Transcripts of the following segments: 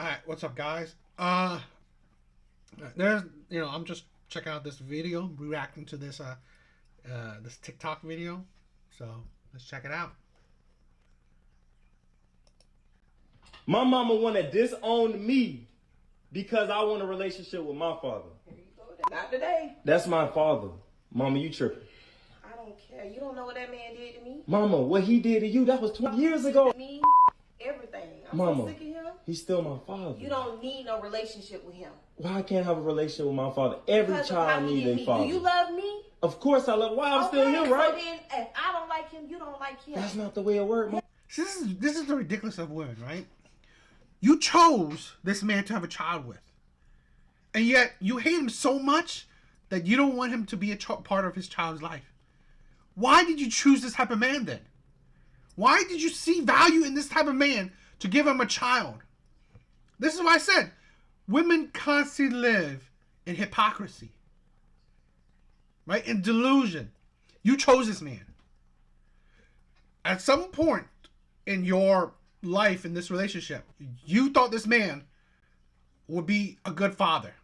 All right, what's up, guys? I'm just checking out this video, reacting to this TikTok video. So let's check it out. My mama want to disown me because I want a relationship with my father. Here you go. Not today. That's my father. Mama, you tripping. I don't care. You don't know what that man did to me. Mama, what he did to you, that was 20 years ago. Me, everything. I'm Mama, so sick of him. He's still my father. You don't need no relationship with him. Why I can't have a relationship with my father? Every Because child needs a father. Do you love me? Of course I love. Why I'm still here, right? So then, if I don't like him, you don't like him. That's not the way it works. See, this is the ridiculous of women, right? You chose this man to have a child with, and yet you hate him so much that you don't want him to be a part of his child's life. Why did you choose this type of man then? Why did you see value in this type of man to give him a child? This is why I said women constantly live in hypocrisy, right? In delusion. You chose this man. At some point in your life, in this relationship, you thought this man would be a good father.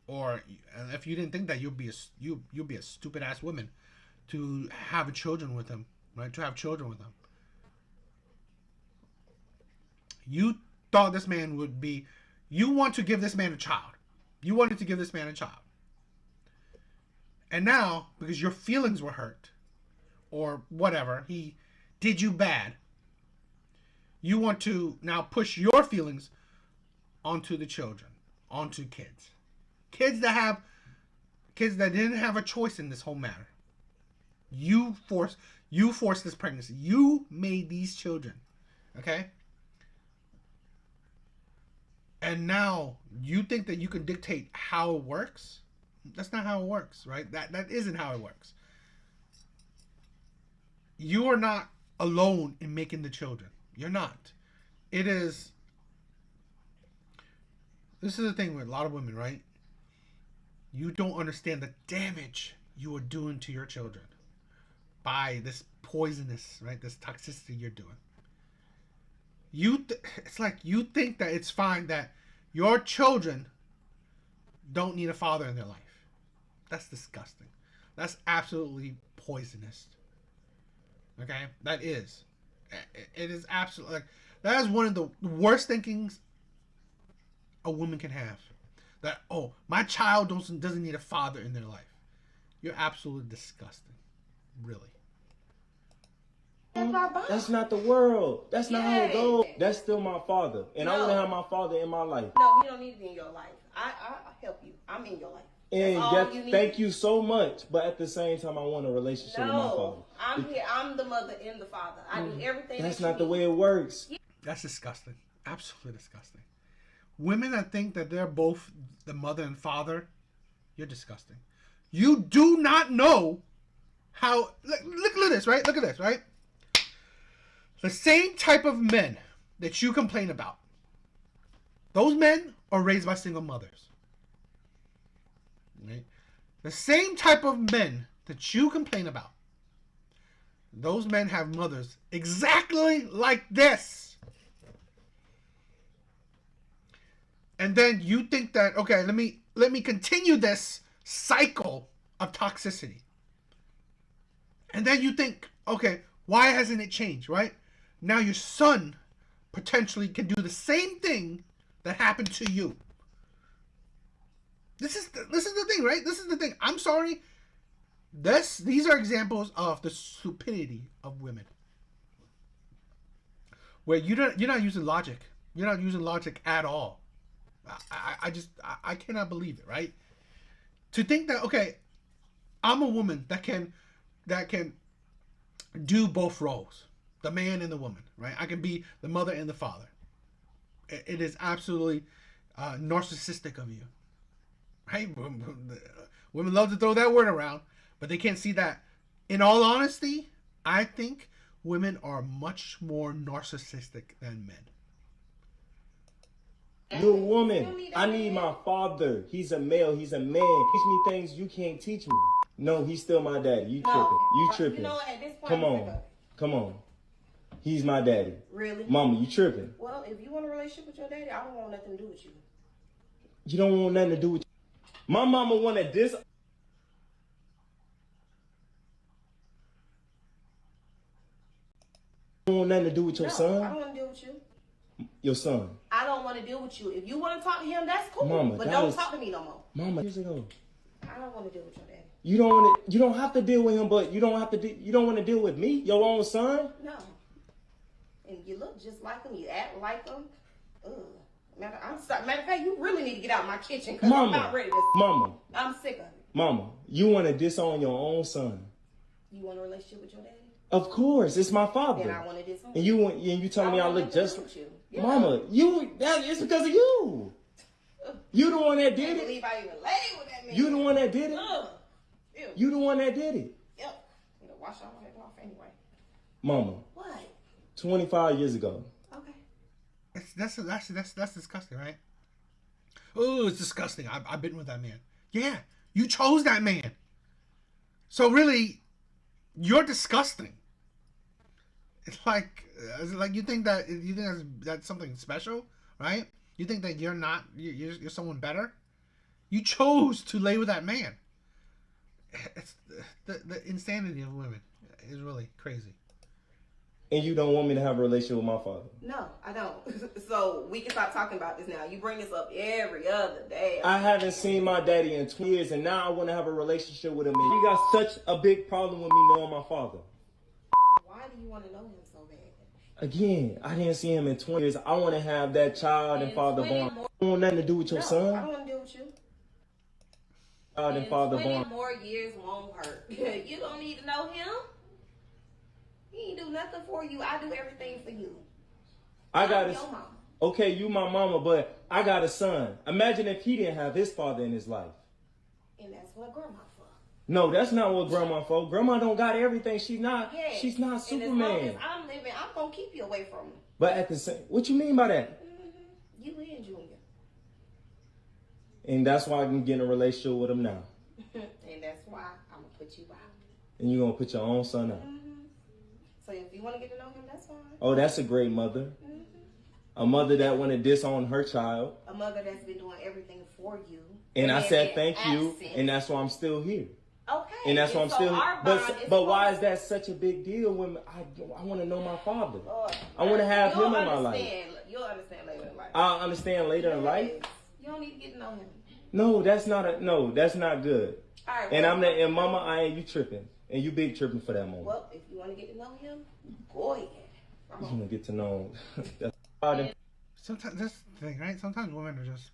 Or if you didn't think that, you'll be a stupid ass woman to have children with him, right? To have children with him. You thought this man would be, you want to give this man a child. You wanted to give this man a child. And now, because your feelings were hurt, or whatever, he did you bad, you want to now push your feelings onto the children, onto kids. Kids that didn't have a choice in this whole matter. You forced this pregnancy. You made these children. Okay? And now you think that you can dictate how it works? That's not how it works, right? That isn't how it works. You are not alone in making the children. You're not. It is. This is the thing with a lot of women, right? You don't understand the damage you are doing to your children by this poisonous, right? This toxicity you're doing. It's like you think that it's fine that your children don't need a father in their life. That's disgusting. That's absolutely poisonous. Okay? That is. It is absolutely, like, that is one of the worst thinkings a woman can have. That, oh, my child doesn't need a father in their life. You're absolutely disgusting. Really. That's not the world. That's not how it goes. That's still my father. And I want to have my father in my life. No, he don't need to be in your life. I'll help you. I'm in your life. And thank you so much. But at the same time, I want a relationship with my father. I'm here. I'm the mother and the father. I do everything. That's not the way it works. That's disgusting. Absolutely disgusting. Women that think that they're both the mother and father, you're disgusting. You do not know how. Look at this, right? Look at this, right? The same type of men that you complain about, those men are raised by single mothers. Right? The same type of men that you complain about, those men have mothers exactly like this. And then you think that, okay, let me continue this cycle of toxicity. And then you think, okay, why hasn't it changed, right? Now your son potentially can do the same thing that happened to you. This is the thing, right? This is the thing. I'm sorry. These are examples of the stupidity of women. Where you're not using logic. You're not using logic at all. I cannot believe it, right? To think that, okay, I'm a woman that can do both roles. The man and the woman, right? I can be the mother and the father. It is absolutely narcissistic of you, right? Women love to throw that word around, but they can't see that. In all honesty, I think women are much more narcissistic than men. You're a woman. I need my father. He's a male. He's a man. Teach me things you can't teach me. No, he's still my daddy. You tripping. You tripping. You know, at this point, Come on. He's my daddy. Really? Mama, you tripping. Well, if you want to relationship with your daddy, I don't want nothing to do with you. You don't want nothing to do with you. My mama wanted this. You don't want nothing to do with your son? I don't want to deal with you. Your son. I don't want to deal with you. If you want to talk to him, that's cool. Mama, but that don't was- talk to me no more. Mama, years ago. I don't want to deal with your daddy. You don't want to. You don't have to deal with him, but you don't have to. You don't want to deal with me, your own son. No. And you look just like him. You act like him. Ugh. Matter of fact, you really need to get out of my kitchen because I'm not ready to. Mama. I'm sick of it. Mama, you want to disown your own son. You want a relationship with your daddy? Of course, it's my father. Then I want to disown. And you telling me I look just like you. Yeah. Mama, it's because of you. You the one that I did can't it. believe I even laid with that man. You the one that did it. Ugh. Ew. You the one that did it. Yep. You know, wash all that off anyway. Mama, What? 25 years ago. Okay. That's disgusting, right? Oh, it's disgusting. I've been with that man. Yeah, you chose that man. So really, you're disgusting. It's like you think that's something special, right? You think that you're someone better. You chose to lay with that man. It's the insanity of women is really crazy. And you don't want me to have a relationship with my father. No, I don't. So we can stop talking about this now. You bring this up every other day. I haven't seen my daddy in 20 years, and now I want to have a relationship with him. And you got such a big problem with me knowing my father. Why do you want to know him so bad? Again, I didn't see him in 20 years. I want to have that child and father bond. I don't want nothing to do with your son. I don't want to deal with you. Child and father 20 bond. more years won't hurt. You don't need to know him. He ain't do nothing for you. I do everything for you. I got I'm a, your mama. okay, you my mama, but I got a son. Imagine if he didn't have his father in his life. And that's what grandma for. No, that's not what grandma for. Grandma don't got everything. She's not And Superman. as long as I'm living, I'm gonna keep you away from him. But at the same, what you mean by that? You and Junior. And that's why I can get in a relationship with him now. And that's why I'm gonna put you out. And you're gonna put your own son out. So if you want to get to know him, that's fine. Oh, that's a great mother. A mother that want to disown her child. A mother that's been doing everything for you. And I then said in thank you, absence. and that's why I'm still here. Okay. And that's why I'm so still here. our bond is But why close. is that such a big deal when I want to know my father? Lord, I want to have you'll him in my life. understand- You'll understand later in life. I'll understand later in life. You don't need to get to know him. No, that's not good. All right. And well, and mama, you tripping. And you big tripping for that moment. Well, if you want to get to know him, go ahead. You want to get to know him. That's Sometimes that's the thing, right? Sometimes women are just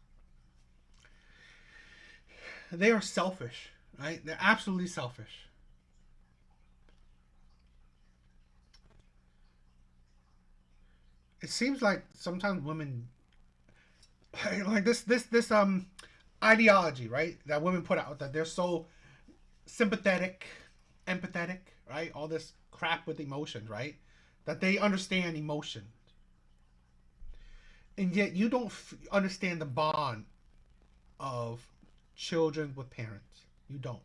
they are selfish, right? They're absolutely selfish. It seems like sometimes women like this ideology, right? That women put out that they're so sympathetic, empathetic, right? All this crap with emotions, right? That they understand emotion. And yet you don't understand the bond of children with parents. You don't.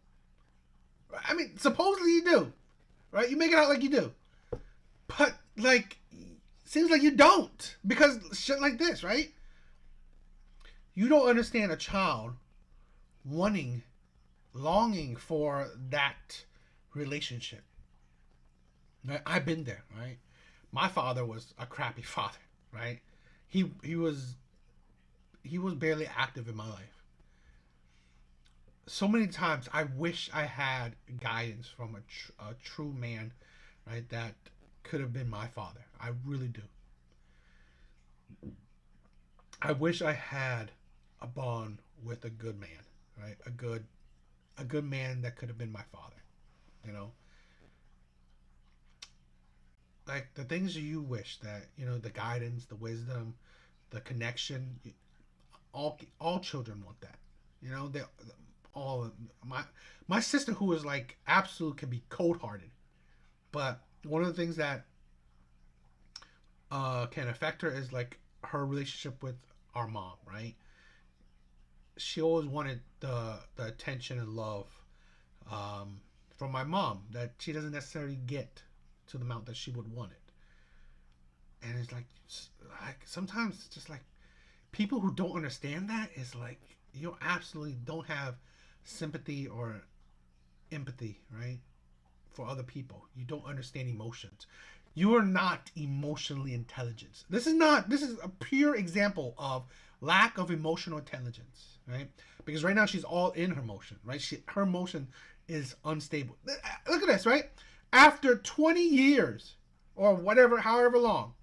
I mean, supposedly you do, right? You make it out like you do. But, like, seems like you don't. Because shit like this, right? You don't understand a child longing for that relationship. Right? I've been there, right? My father was a crappy father, right? He was barely active in my life. So many times I wish I had guidance from a true man, right? That could have been my father. I really do. I wish I had a bond with a good man, right? A good man that could have been my father, you know? Like the things you wish that, you know, the guidance, the wisdom, the connection, all children want that. You know, they all my sister, who is like absolute, can be cold-hearted, but one of the things that can affect her is like her relationship with our mom, right? She always wanted the attention and love from my mom that she doesn't necessarily get to the amount that she would want it. And it's like sometimes it's just like people who don't understand that is like you absolutely don't have sympathy or empathy, right? For other people. You don't understand emotions. You are not emotionally intelligent. This is a pure example of lack of emotional intelligence, right? Because right now she's all in her emotion, right? Her emotion is unstable. Look at this, right? After 20 years or whatever, however long,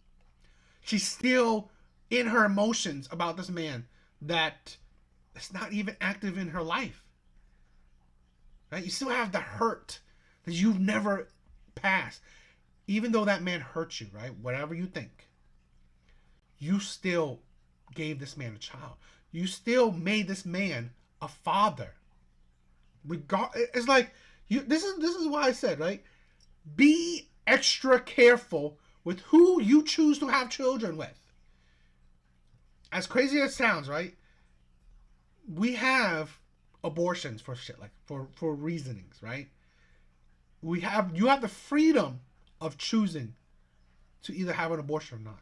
she's still in her emotions about this man that is not even active in her life. Right? You still have the hurt that you've never passed. Even though that man hurt you, right? Whatever you think, you still gave this man a child. You still made this man a father. It's like this is why I said, right? Be extra careful with who you choose to have children with. As crazy as it sounds, right? We have abortions for shit like for reasonings, right? You have the freedom of choosing to either have an abortion or not.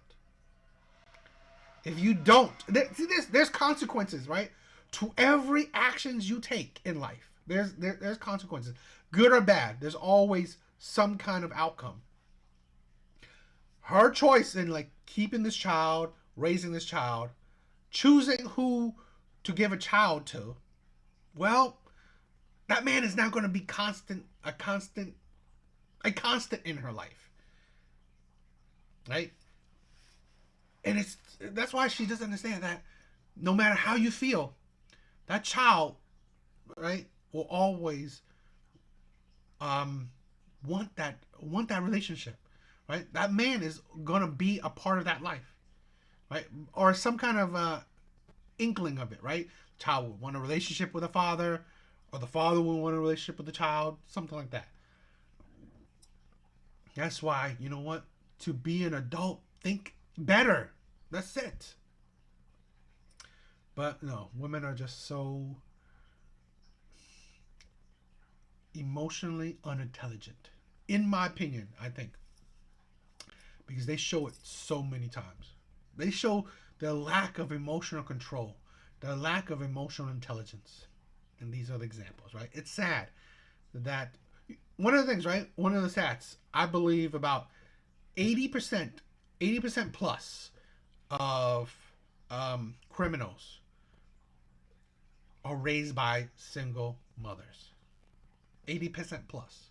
If you don't, there's consequences, right? To every actions you take in life. There's consequences, good or bad. There's always some kind of outcome. Her choice in like keeping this child, raising this child, choosing who to give a child to, well, that man is now going to be a constant in her life, right? And that's why she doesn't understand that no matter how you feel, that child, right, will always want that relationship, right? That man is gonna be a part of that life, right? Or some kind of inkling of it, right? The child will want a relationship with a father, or the father will want a relationship with the child, something like that. That's why, you know what? To be an adult, think better. That's it. But no, women are just so emotionally unintelligent. In my opinion, I think. Because they show it so many times. They show their lack of emotional control, their lack of emotional intelligence. And these are the examples, right? It's sad that one of the things, right? One of the stats, I believe about 80% plus of criminals are raised by single mothers. 80% plus.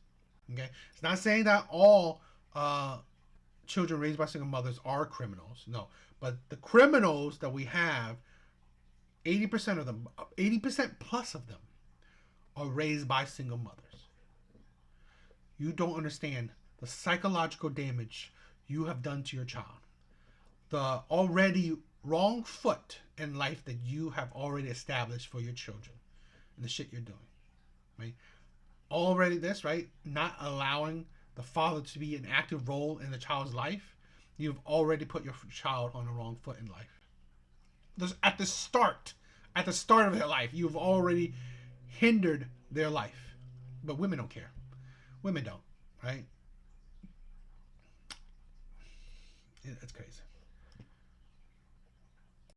Okay? It's not saying that all children raised by single mothers are criminals. No. But the criminals that we have, 80% of them, 80% plus of them are raised by single mothers. You don't understand the psychological damage you have done to your child. The already wrong foot in life that you have already established for your children and the shit you're doing, right? Already this, right? Not allowing the father to be an active role in the child's life. You've already put your child on the wrong foot in life. At the start of their life, you've already hindered their life. But women don't care. Women don't, right? It's crazy.